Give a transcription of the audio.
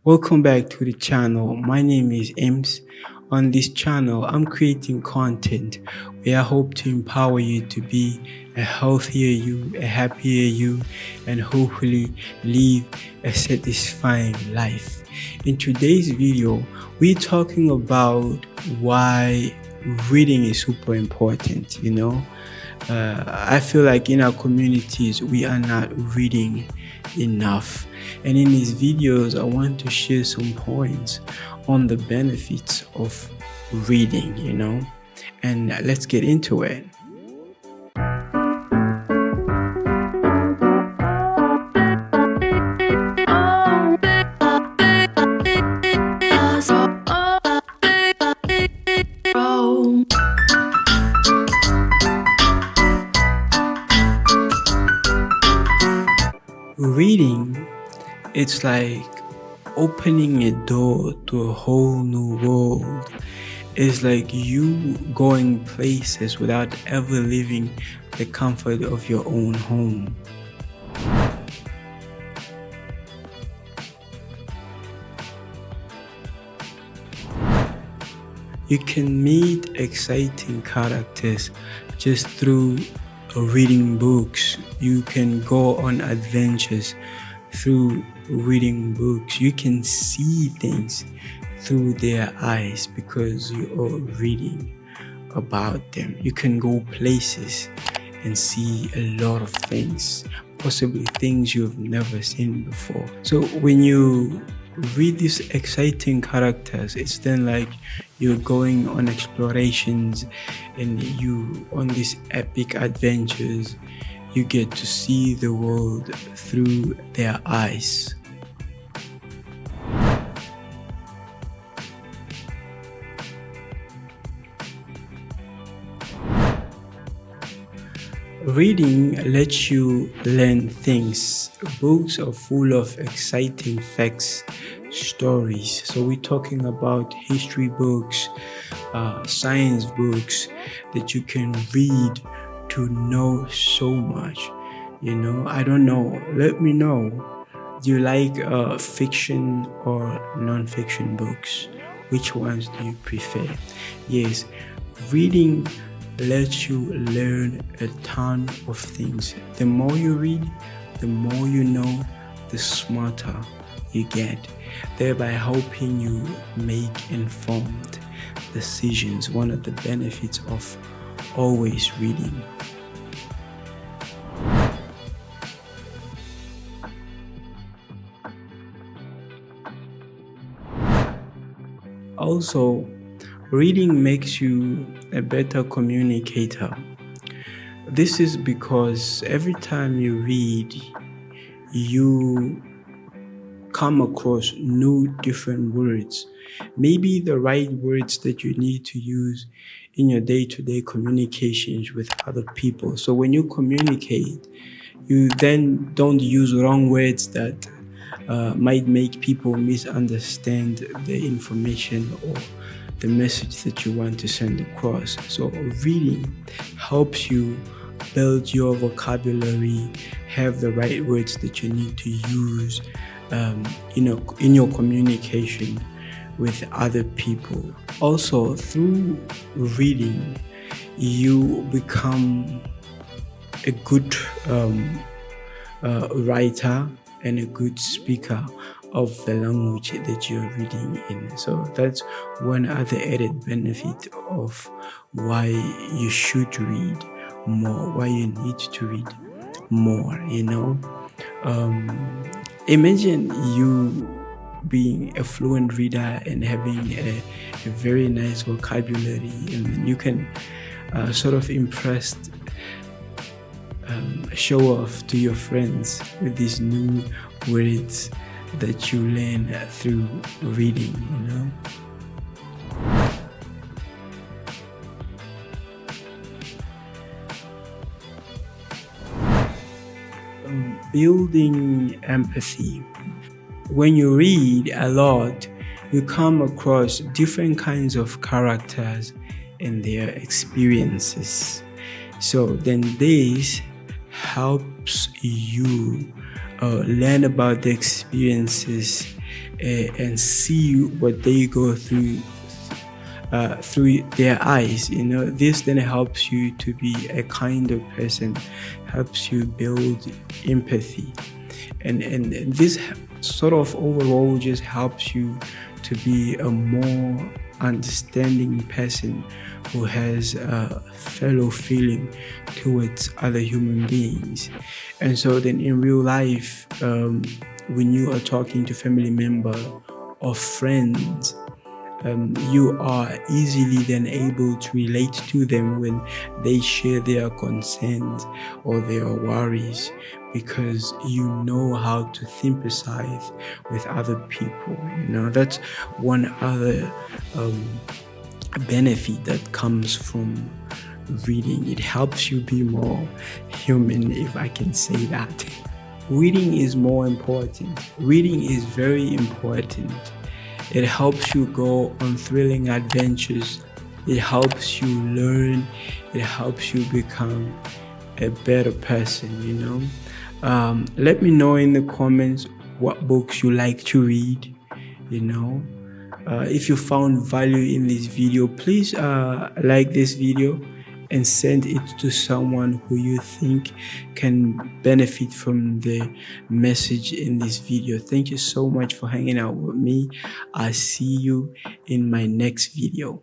Welcome back to the channel. My name is Ems. On this channel, I'm creating content where I hope to empower you to be a healthier you, a happier you, and hopefully live a satisfying life. In today's video, we're talking about why reading is super important. I feel like in our communities, we are not reading enough. And in these videos, I want to share some points on the benefits of reading. And let's get into it. Reading, it's like opening a door to a whole new world. It's like you going places without ever leaving the comfort of your own home. You can meet exciting characters just through reading books. You can go on adventures through reading books. You can see things through their eyes because you are reading about them. You can go places and see a lot of things, possibly things you've never seen before. So when you read these exciting characters, it's then like you're going on explorations and you on these epic adventures. You get to see the world through their eyes. Reading lets you learn things. Books are full of exciting facts, stories. So we're talking about history books, science books that you can read to know so much. I don't know. Let me know. Do you like fiction or non-fiction books? Which ones do you prefer? Yes, reading lets you learn a ton of things. The more you read, the more you know, the smarter you get, thereby helping you make informed decisions. One of the benefits of always reading. Also, reading makes you a better communicator. This is because every time you read, you come across new different words, maybe the right words that you need to use in your day-to-day communications with other people. So when you communicate, you then don't use wrong words that might make people misunderstand the information or the message that you want to send across. So reading helps you build your vocabulary, have the right words that you need to use in your communication with other people. Also, through reading, you become a good writer and a good speaker of the language that you're reading in. So that's one other added benefit of why you should read more, why you need to read more. Imagine you being a fluent reader and having a very nice vocabulary, and then you can sort of show off to your friends with these new words that you learn through reading. Building empathy. When you read a lot, you come across different kinds of characters and their experiences. So then this helps you learn about the experiences and see what they go through their eyes. This then helps you to be a kinder person, helps you build empathy, and this sort of overall just helps you to be a more understanding person who has a fellow feeling towards other human beings. And so then in real life, when you are talking to family member or friends, you are easily then able to relate to them when they share their concerns or their worries, because you know how to sympathize with other people. That's one other benefit that comes from reading. It helps you be more human, if I can say that. Reading is more important. Reading is very important. It helps you go on thrilling adventures. It helps you learn. It helps you become a better person. Let me know in the comments what books you like to read. If you found value in this video, please like this video and send it to someone who you think can benefit from the message in this video. Thank you so much for hanging out with me. I'll see you in my next video.